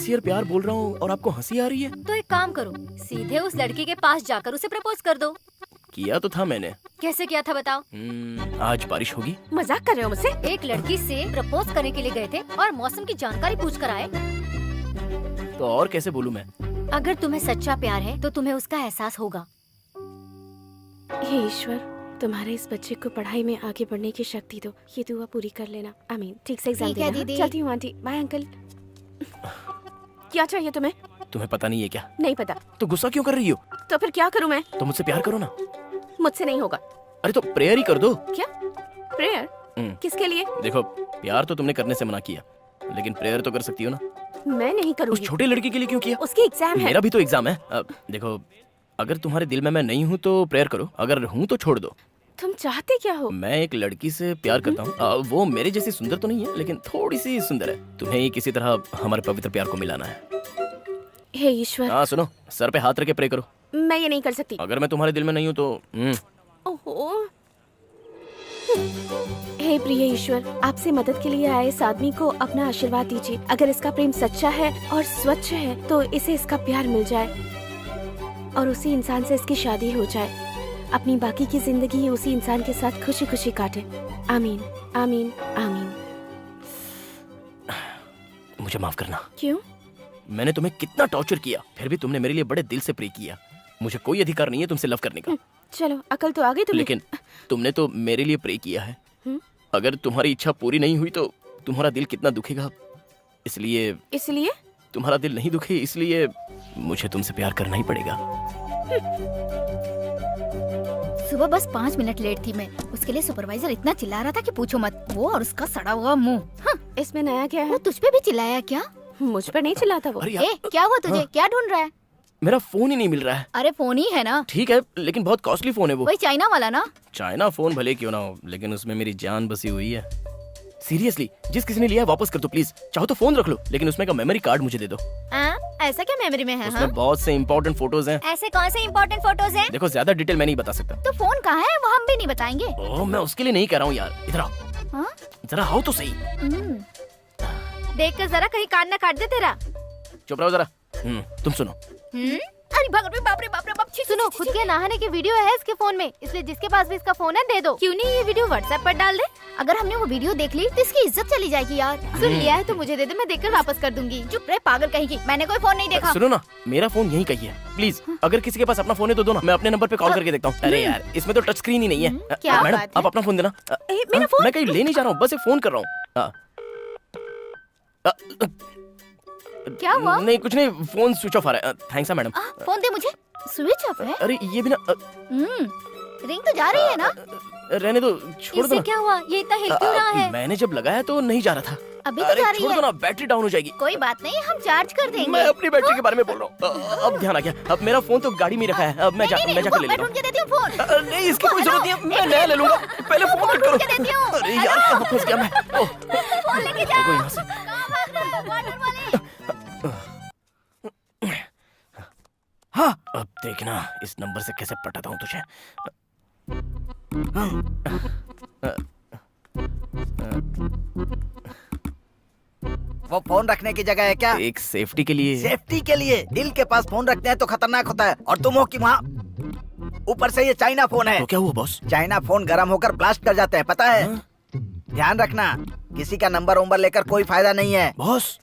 Sincere प्यार बोल रहा हूँ और आपको हंसी आ रही है। तो एक काम करो, सीधे उस लड़की के पास जाकर उसे प्रपोज कर दो। किया तो था मैंने। कैसे किया था बताओ? आज बारिश होगी। मजाक कर रहे हो मुझसे? एक लड़की से प्रपोज करने के लिए गए थे और मौसम की जानकारी पूछ कर आए। तो और कैसे बोलूं मैं? अगर तुम्हें सच्चा प्यार है तो तुम्हें उसका एहसास होगा। हे ईश्वर, तुम्हारे इस बच्चे को पढ़ाई में आगे बढ़ने की शक्ति दो। ये दुआ पूरी कर लेना। आमीन। ठीक से एग्जाम ठीक है देना। दीदी। चलती हूँ आंटी। Bye uncle. क्या चाहिए तुम्हें? तुम्हें पता नहीं है क्या? नहीं पता। तो गुस्सा क्यों कर रही हो? तो फिर क्या करूँ मैं? तो मुझसे प्यार करो ना। मुझसे नहीं होगा। अरे तो प्रेयर ही कर दो। क्या प्रेयर? किसके लिए? देखो, प्यार तो तुमने करने से मना किया, लेकिन प्रेयर तो कर सकती हो ना। मैं नहीं उस करूँगी। छोटे लड़की के लिए क्यों किया? उसकी एग्जाम है। मेरा भी तो एग्जाम है। देखो, अगर तुम्हारे दिल में मैं नहीं हूँ तो प्रेयर करो, अगर हूँ तो छोड़ दो। तुम चाहते क्या हो? मैं एक लड़की से प्यार करता हूँ। वो मेरे जैसी सुंदर तो नहीं है, लेकिन थोड़ी सी सुंदर है। तुम्हें ही किसी तरह हमारे पवित्र प्यार को मिलाना है। हे ईश्वर। हाँ सुनो, सर पे हाथ रख के प्रे करो। मैं ये नहीं कर सकती। अगर मैं तुम्हारे दिल में नहीं हूँ तो ओहो। हे प्रिय ईश्वर, आपसे मदद के लिए आए इस आदमी को अपना आशीर्वाद दीजिए। अगर इसका प्रेम सच्चा है और स्वच्छ है तो इसे इसका प्यार मिल जाए और उसी इंसान से इसकी शादी हो जाए। अपनी बाकी की जिंदगी उसी इंसान के साथ खुशी खुशी काटे। आमीन आमीन आमीन। मुझे माफ करना। क्यों? मैंने तुम्हें कितना टॉर्चर किया, फिर भी तुमने मेरे लिए बड़े दिल से प्रे किया। मुझे कोई अधिकार नहीं है तुमसे लव करने का। चलो, अकल तो आ गई तुम्हें। लेकिन तुमने तो मेरे लिए प्रे किया है। अगर तुम्हारी इच्छा पूरी नहीं हुई तो तुम्हारा दिल कितना दुखेगा। इसलिए तुम्हारा दिल नहीं दुखे, इसलिए मुझे तुमसे प्यार करना ही पड़ेगा। सुबह बस 5 मिनट लेट थी मैं। उसके लिए सुपरवाइजर इतना चिल्ला रहा था कि पूछो मत। वो और उसका सड़ा हुआ मुंह। इसमें नया क्या है? वो तुझ पे भी चिल्लाया क्या? मुझ पर नहीं चिल्लाता वो। अरे यार, क्या हुआ तुझे? क्या ढूंढ रहा है? मेरा फोन ही नहीं मिल रहा है। अरे फोन ही है ना। ठीक है, लेकिन बहुत कॉस्टली फोन है वो। वही चाइना वाला ना। चाइना फोन भले क्यों ना हो, लेकिन उसमें मेरी जान बसी हुई है। सीरियसली, जिस किसी ने लिया है वापस कर दो प्लीज। चाहो तो फोन रख लो, लेकिन उसमें का मेमोरी कार्ड मुझे दे दो। ऐसा क्या मेमोरी में है? उसमें बहुत से इंपॉर्टेंट फोटोज हैं। ऐसे कौन से इंपॉर्टेंट फोटोज हैं? देखो, ज्यादा डिटेल मैं नहीं बता सकता। तो फोन कहाँ है वो हम भी नहीं बताएंगे। ओह, मैं उसके लिए नहीं कह रहा हूँ यार। इधर आओ। हाँ? जरा आओ तो सही। देख कर जरा कहीं कान ना काट दे तेरा। चुप रहो जरा। तुम सुनो। अरे बाप रे बाप। सुनो, खुद के नहाने की वीडियो है इसके फोन में, इसलिए जिसके पास भी इसका फोन है दे दो। क्यों नहीं ये वीडियो व्हाट्सएप पर डाल दे? अगर हमने वो वीडियो देख ली तो इसकी इज्जत चली जाएगी यार। सुन लिया है तो मुझे दे दे, मैं देखकर वापस कर दूंगी। चुप रहे पागल कहीं। मैंने कोई फोन नहीं देखा। सुनो ना, मेरा फोन यहीं कहीं है। प्लीज, अगर किसी के पास अपना फोन है तो दो ना, मैं अपने नंबर पे कॉल करके देखता हूँ। अरे यार, इसमें तो टच स्क्रीन ही नहीं है। क्या मैडम, बात है? आप अपना फोन देना। मेरा फोन? मैं कहीं ले नहीं जा रहा हूँ, बस एक फोन कर रहा हूँ। क्या हुआ? नहीं कुछ नहीं, फोन स्विच ऑफ आ रहा है। Thanks madam. फोन दे मुझे। स्विच ऑफ है? अरे ये भी ना। रिंग तो जा रही है ना? रहने दो, छोड़ दो इससे ना। क्या हुआ? ये इतना हिल क्यों रहा है? मैंने जब लगाया तो नहीं जा रहा था। अभी तो अरे जा रही छोड़ है। दो ना, बैटरी डाउन हो जाएगी। कोई बात नहीं, हम चार्ज कर देंगे। मैं अपनी बैटरी के बारे में बोल रहा हूँ। अब ध्यान आ गया। अब मेरा फोन तो गाड़ी में रखा है। अब मैं जाकर ले मैं लेता ढूंढ के देती हूँ हूँ। फोन। नहीं, इसकी कोई जरूरत नहीं है, मैं नया ले लूंगा। पहले फोन कट करो। ढूंढ के देती हूँ। अरे यार, कहाँ फंस गया मैं? फोन लेके जाओ। देखो यहाँ से। कहाँ भाग रहे हो? वाटर वाले। हाँ, अब देखना इस नंबर से कैसे पटाता हूँ तुझे। वो फोन रखने की जगह है क्या? एक सेफ्टी के लिए। सेफ्टी के लिए दिल के पास फोन रखते हैं तो खतरनाक होता है, और तुम हो कि वहाँ। ऊपर से ये चाइना फोन है। तो क्या हुआ बॉस? चाइना फोन गर्म होकर ब्लास्ट कर जाते हैं, पता है? ध्यान रखना, किसी का नंबर उम्बर लेकर कोई फायदा नहीं है। बॉस,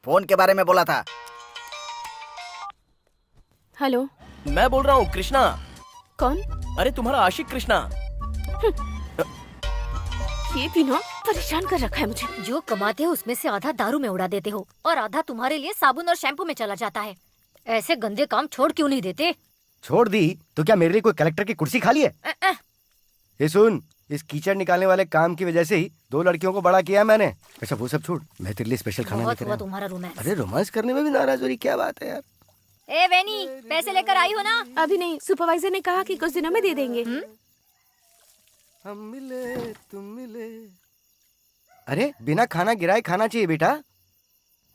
फोन के बारे में बोला था। हेलो, मैं बोल रहा हूँ कृष्णा। कौन? अरे तुम्हारा आशिक कृष्णा। ये भी ना परेशान कर रखा है मुझे। जो कमाते हो उसमें से आधा दारू में उड़ा देते हो और आधा तुम्हारे लिए साबुन और शैम्पू में चला जाता है। ऐसे गंदे काम छोड़ क्यों नहीं देते? छोड़ दी तो क्या मेरे लिए कोई कलेक्टर की कुर्सी खाली है? ये सुन, इस कीचड़ निकालने वाले काम की वजह से ही 2 लड़कियों को बड़ा किया मैंने। अच्छा वो सब छोड़, मैं तेरे लिए स्पेशल खाना बहुत लेकर हुआ आया हूं। तुम्हारा रोमांस। अरे रोमांस करने में भी नाराज हो रही, क्या बात है यार? ए वेनी, पैसे लेकर आई हो ना? अभी नहीं, सुपरवाइजर ने कहा कि कुछ दिनों में दे देंगे। हम मिले तुम मिले। अरे बिना खाना गिराए खाना चाहिए बेटा।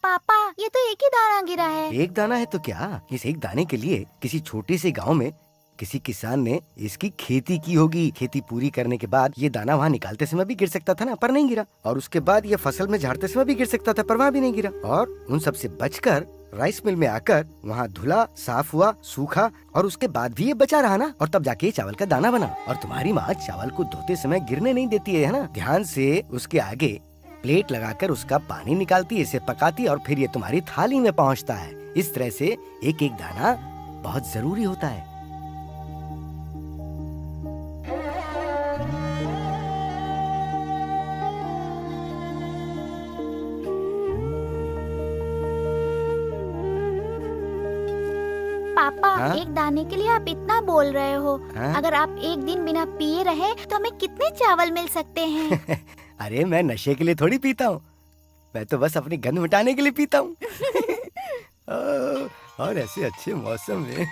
पापा, ये तो एक ही दाना गिरा है। एक दाना है तो क्या? इस एक दाने के लिए किसी छोटे से गांव में किसी किसान ने इसकी खेती की होगी। खेती पूरी करने के बाद ये दाना वहाँ निकालते समय भी गिर सकता था ना, पर नहीं गिरा। और उसके बाद ये फसल में झाड़ते समय भी गिर सकता था, पर वहाँ भी नहीं गिरा। और उन सब से बचकर राइस मिल में आकर वहाँ धुला, साफ हुआ, सूखा, और उसके बाद भी ये बचा रहा ना, और तब जाके चावल का दाना बना। और तुम्हारी माँ चावल को धोते समय गिरने नहीं देती है ना, ध्यान से उसके आगे प्लेट लगाकर उसका पानी निकालती, इसे पकाती, और फिर ये तुम्हारी थाली में पहुँचता है। इस तरह से एक एक दाना बहुत जरूरी होता है। पापा, हाँ? एक दाने के लिए आप इतना बोल रहे हो। हाँ? अगर आप एक दिन बिना पिए रहे तो हमें कितने चावल मिल सकते हैं? अरे मैं नशे के लिए थोड़ी पीता हूँ, मैं तो बस अपनी गंध मिटाने के लिए पीता हूँ। और ऐसे अच्छे मौसम में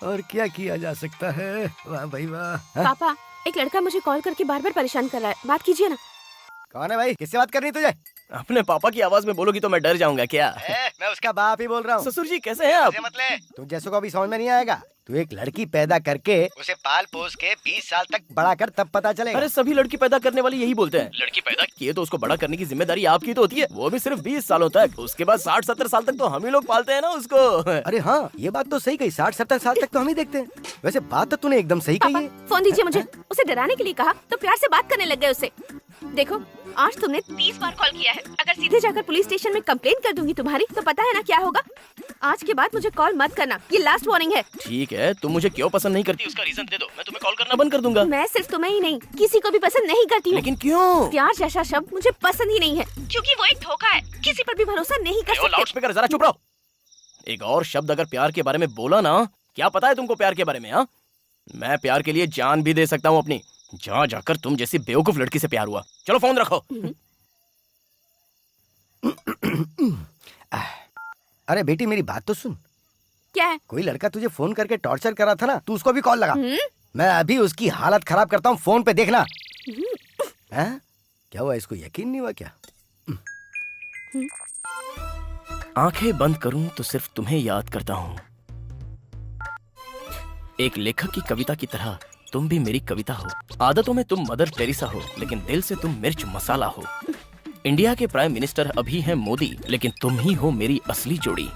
और क्या किया जा सकता है। वाह भाई वाह। हाँ? पापा, एक लड़का मुझे कॉल करके बार बार परेशान कर रहा है, बात कीजिए ना। कौन है भाई, किससे बात करनी है तुझे? अपने पापा की आवाज में बोलोगी तो मैं डर जाऊंगा क्या? मैं उसका बाप ही बोल रहा हूँ। ससुर जी कैसे हैं आप? तुम जैसों को अभी समझ में नहीं आएगा। तू एक लड़की पैदा करके उसे पाल पोस के 20 साल तक बड़ा कर, तब पता चलेगा। अरे सभी लड़की पैदा करने वाले यही बोलते हैं, लड़की पैदा किए तो उसको बड़ा करने की जिम्मेदारी आपकी तो होती है, वो भी सिर्फ 20 सालों तक। उसके बाद 60-70 साल तक तो हम ही लोग पालते हैं ना उसको। अरे हाँ, ये बात तो सही कही, 60-70 साल तक तो हम ही देखते हैं। वैसे बात तो तूने एकदम सही कही पापा, है। फोन दीजिए मुझे। उसे डराने के लिए कहा तो प्यार से बात करने लग गए उससे। देखो, आज तुमने 30 बार कॉल किया है। अगर सीधे जाकर पुलिस स्टेशन में कंप्लेन कर दूंगी तुम्हारी, तो पता है ना क्या होगा? आज के बाद मुझे कॉल मत करना, ये लास्ट वार्निंग है। ठीक है, तुम मुझे क्यों पसंद नहीं करती उसका रीजन दे दो, मैं तुम्हें कॉल करना बंद कर दूंगा। मैं सिर्फ तुम्हें ही नहीं, किसी को भी पसंद नहीं करती हूँ। लेकिन क्यों? प्यार जैसा शब्द मुझे पसंद ही नहीं है, क्योंकि वो एक धोखा है। किसी पर भी भरोसा नहीं कर लाउड सकते। स्पीकर जरा चुप रहो। एक और शब्द अगर प्यार के बारे में बोला ना, क्या पता है तुमको प्यार के बारे में? हाँ, मैं प्यार के लिए जान भी दे सकता हूँ अपनी। जहाँ जाकर तुम जैसी बेवकूफ लड़की से प्यार हुआ। चलो फोन रखो। अरे बेटी, मेरी बात तो सुन। क्या है? कोई लड़का तुझे फोन करके टॉर्चर कर रहा था ना, तू उसको भी कॉल लगा। मैं अभी उसकी हालत खराब करता हूँ, फोन पे देखना। हैं? क्या हुआ, इसको यकीन नहीं हुआ क्या? आंखें बंद करूं तो सिर्फ तुम्हें याद करता हूं। एक लेखक की कविता की तरह तुम भी मेरी कविता हो। आदतों में तुम मदर टेरेसा हो, लेकिन दिल से तुम मिर्च मसाला हो। इंडिया के प्राइम मिनिस्टर अभी हैं मोदी, लेकिन तुम ही हो मेरी असली जोड़ी।